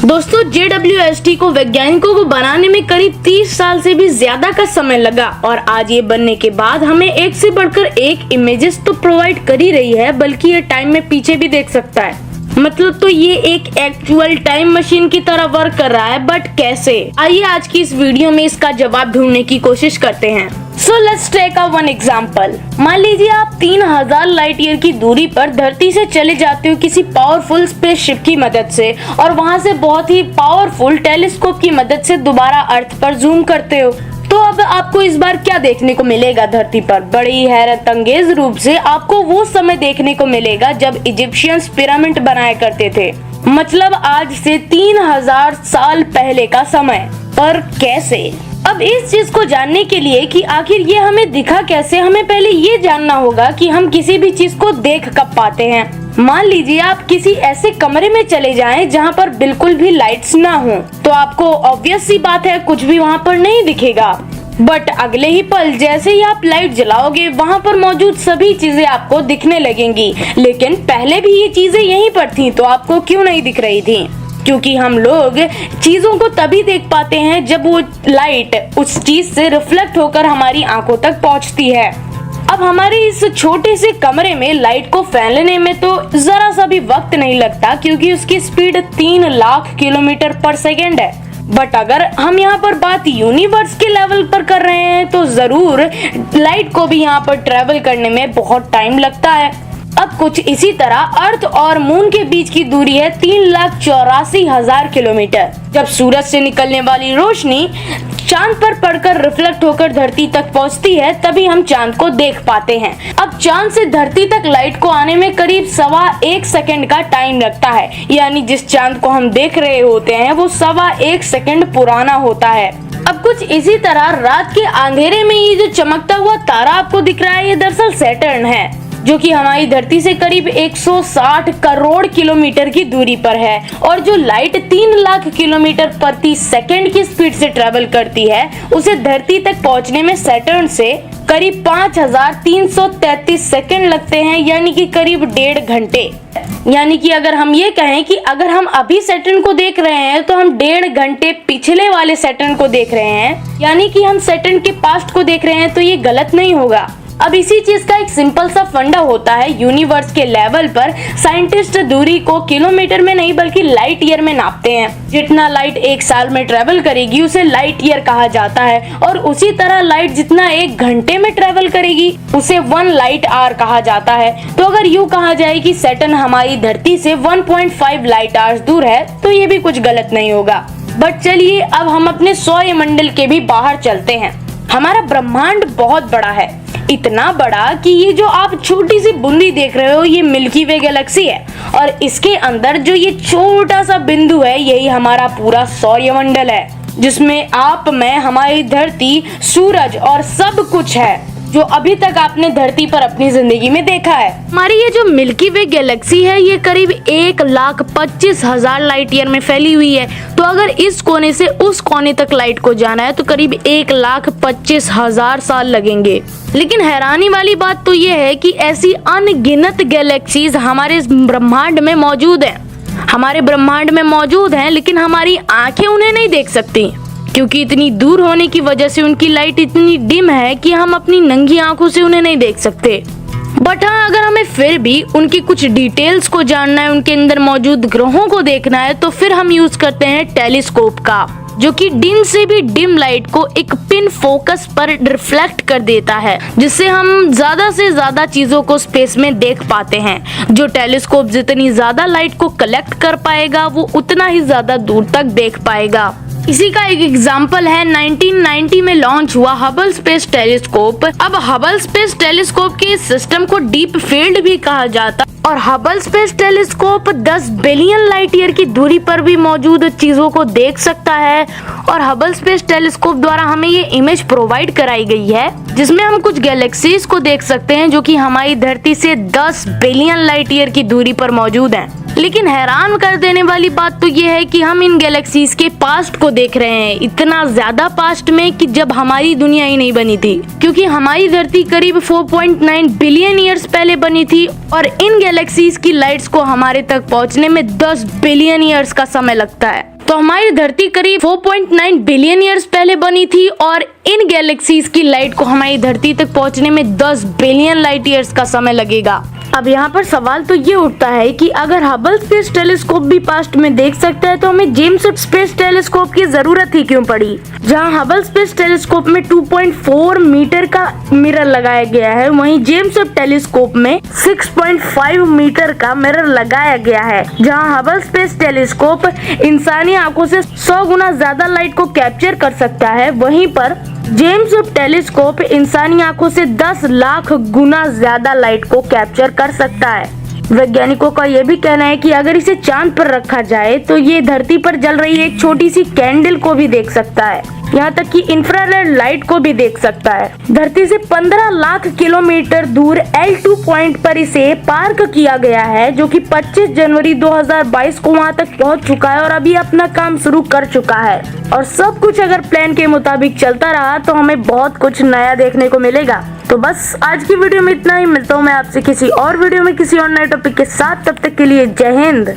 दोस्तों JWST को वैज्ञानिकों को बनाने में करीब 30 साल से भी ज्यादा का समय लगा और आज ये बनने के बाद हमें एक से बढ़कर एक इमेजेस तो प्रोवाइड कर ही रही है, बल्कि ये टाइम में पीछे भी देख सकता है। मतलब तो ये एक एक्चुअल टाइम मशीन की तरह वर्क कर रहा है, बट कैसे? आइए आज की इस वीडियो में इसका जवाब ढूंढने की कोशिश करते हैं। So let's take a one example. मान लीजिए आप 3000 लाइट ईयर की दूरी पर धरती से चले जाते हो किसी पावरफुल स्पेसशिप की मदद से और वहां से बहुत ही पावरफुल टेलीस्कोप की मदद से दोबारा अर्थ पर जूम करते हो। तो अब आपको इस बार क्या देखने को मिलेगा धरती पर? बड़ी हैरत अंगेज रूप से आपको वो समय देखने को मिलेगा जब इजिप्शियंस पिरामिड बनाया करते थे, मतलब आज से 3000 साल पहले का समय। पर कैसे? अब इस चीज को जानने के लिए कि आखिर ये हमें दिखा कैसे, हमें पहले ये जानना होगा कि हम किसी भी चीज को देख कब पाते हैं। मान लीजिए आप किसी ऐसे कमरे में चले जाएं जहां पर बिल्कुल भी लाइट्स ना हो, तो आपको ऑब्वियस सी बात है कुछ भी वहां पर नहीं दिखेगा। बट अगले ही पल जैसे ही आप लाइट जलाओगे वहां पर मौजूद सभी चीजें आपको दिखने लगेंगी। लेकिन पहले भी ये चीजें यहीं पर थी, तो आपको क्यों नहीं दिख रही थी? क्योंकि हम लोग चीजों को तभी देख पाते हैं जब वो लाइट उस चीज से रिफ्लेक्ट होकर हमारी आंखों तक पहुंचती है। अब हमारे इस छोटे से कमरे में लाइट को फैलने में तो जरा सा भी वक्त नहीं लगता, क्योंकि उसकी स्पीड 3 लाख किलोमीटर पर सेकेंड है। बट अगर हम यहाँ पर बात यूनिवर्स के लेवल पर कर रहे हैं तो जरूर लाइट को भी यहाँ पर ट्रेवल करने में बहुत टाइम लगता है। अब कुछ इसी तरह अर्थ और मून के बीच की दूरी है 3,84,000 किलोमीटर। जब सूरज से निकलने वाली रोशनी चांद पर पड़कर रिफ्लेक्ट होकर धरती तक पहुंचती है, तभी हम चांद को देख पाते हैं। अब चांद से धरती तक लाइट को आने में करीब 1.25 सेकंड का टाइम लगता है, यानी जिस चांद को हम देख रहे होते हैं वो 1.25 सेकंड पुराना होता है। अब कुछ इसी तरह रात के अंधेरे में ये जो चमकता हुआ तारा आपको दिख रहा है, ये दरअसल सैटर्न है, जो कि हमारी धरती से करीब 160 करोड़ किलोमीटर की दूरी पर है। और जो लाइट 3 लाख किलोमीटर प्रति सेकंड की स्पीड से ट्रेवल करती है, उसे धरती तक पहुंचने में सैटर्न से करीब 5333 सेकंड लगते हैं, यानी कि करीब 1.5 घंटे। यानी कि अगर हम ये कहें कि अगर हम अभी सैटर्न को देख रहे हैं तो हम 1.5 घंटे पिछले वाले सैटर्न को देख रहे हैं, यानी कि हम सैटर्न के पास्ट को देख रहे हैं, तो ये गलत नहीं होगा। अब इसी चीज का एक सिंपल सा फंडा होता है। यूनिवर्स के लेवल पर साइंटिस्ट दूरी को किलोमीटर में नहीं बल्कि लाइट ईयर में नापते हैं। जितना लाइट 1 साल में ट्रेवल करेगी उसे लाइट ईयर कहा जाता है, और उसी तरह लाइट जितना 1 घंटे में ट्रेवल करेगी उसे 1 लाइट आवर कहा जाता है। तो अगर यूँ कहा जाए कि सैटर्न हमारी धरती से 1.5 लाइट आवर्स दूर है, तो ये भी कुछ गलत नहीं होगा। बट चलिए अब हम अपने सौरमंडल के भी बाहर चलते हैं। हमारा ब्रह्मांड बहुत बड़ा है, इतना बड़ा कि ये जो आप छोटी सी बूंदी देख रहे हो ये मिल्की वे गैलेक्सी है, और इसके अंदर जो ये छोटा सा बिंदु है यही हमारा पूरा सौरमंडल है, जिसमें आप, मैं, हमारी धरती, सूरज और सब कुछ है जो अभी तक आपने धरती पर अपनी जिंदगी में देखा है। हमारी ये जो मिल्की वे गैलेक्सी है ये करीब 1,25,000 लाइट ईयर में फैली हुई है। तो अगर इस कोने से उस कोने तक लाइट को जाना है तो करीब 1,25,000 साल लगेंगे। लेकिन हैरानी वाली बात तो ये है कि ऐसी अनगिनत गैलेक्सीज हमारे इस ब्रह्मांड में मौजूद हैं। हमारे ब्रह्मांड में मौजूद हैं, लेकिन हमारी आंखें उन्हें नहीं देख सकती, क्योंकि इतनी दूर होने की वजह से उनकी लाइट इतनी डिम है कि हम अपनी नंगी आंखों से उन्हें नहीं देख सकते। बट हाँ, अगर हमें फिर भी उनकी कुछ डिटेल्स को जानना है, उनके अंदर मौजूद ग्रहों को देखना है, तो फिर हम यूज करते हैं टेलीस्कोप का, जो कि डिम से भी डिम लाइट को एक पिन फोकस पर रिफ्लेक्ट कर देता है, जिससे हम ज्यादा से ज्यादा चीजों को स्पेस में देख पाते हैं। जो टेलीस्कोप जितनी ज्यादा लाइट को कलेक्ट कर पाएगा वो उतना ही ज्यादा दूर तक देख पाएगा। इसी का एक एग्जाम्पल है 1990 में लॉन्च हुआ हबल स्पेस टेलीस्कोप। अब हबल स्पेस टेलीस्कोप के सिस्टम को डीप फील्ड भी कहा जाता है, और Hubble space telescope 10 billion light year की दूरी पर भी मौजूद चीजों को देख सकता है। और हबल स्पेस टेलीस्कोप द्वारा हमें ये इमेज प्रोवाइड कराई गई है, जिसमें हम कुछ गैलेक्सीज को देख सकते हैं जो कि हमारी धरती से 10 बिलियन लाइट ईयर की दूरी पर मौजूद हैं। लेकिन हैरान कर देने वाली बात तो ये है कि हम इन गैलेक्सीज के पास्ट को देख रहे हैं, इतना ज्यादा पास्ट में कि जब हमारी दुनिया ही नहीं बनी थी, क्योंकि हमारी धरती करीब 4.9 बिलियन ईयर्स पहले बनी थी और इन गैलेक्सीज की लाइट्स को हमारे तक पहुंचने में 10 बिलियन ईयर्स का समय लगता है। तो हमारी धरती करीब 4.9 बिलियन ईयर्स पहले बनी थी और इन गैलेक्सीज की लाइट को हमारी धरती तक पहुंचने में 10 बिलियन लाइट ईयर्स का समय लगेगा। अब यहाँ पर सवाल तो ये उठता है कि अगर हबल स्पेस टेलीस्कोप भी पास्ट में देख सकता है तो हमें जेम्स वेब स्पेस टेलीस्कोप की जरूरत ही क्यों पड़ी। जहाँ हबल स्पेस टेलीस्कोप में 2.4 मीटर का मिरर लगाया गया है, वहीं जेम्स वेब टेलीस्कोप में 6.5 मीटर का मिरर लगाया गया है। जहाँ हबल स्पेस टेलीस्कोप इंसानी आंखों से 100 गुना ज्यादा लाइट को कैप्चर कर सकता है, वहीं पर जेम्स वेब टेलीस्कोप इंसानी आंखों से 10 लाख गुना ज्यादा लाइट को कैप्चर कर सकता है। वैज्ञानिकों का यह भी कहना है कि अगर इसे चांद पर रखा जाए तो ये धरती पर जल रही एक छोटी सी कैंडल को भी देख सकता है, यहाँ तक कि इंफ्रारेड लाइट को भी देख सकता है। धरती से 15 लाख किलोमीटर दूर L2 पॉइंट पर इसे पार्क किया गया है, जो कि 25 जनवरी 2022 को वहां तक पहुंच चुका है और अभी अपना काम शुरू कर चुका है। और सब कुछ अगर प्लान के मुताबिक चलता रहा तो हमें बहुत कुछ नया देखने को मिलेगा। तो बस आज की वीडियो में इतना ही। मिलता हूँ मैं आपसे किसी और वीडियो में किसी और नए टॉपिक के साथ। तब तक के लिए जय हिंद।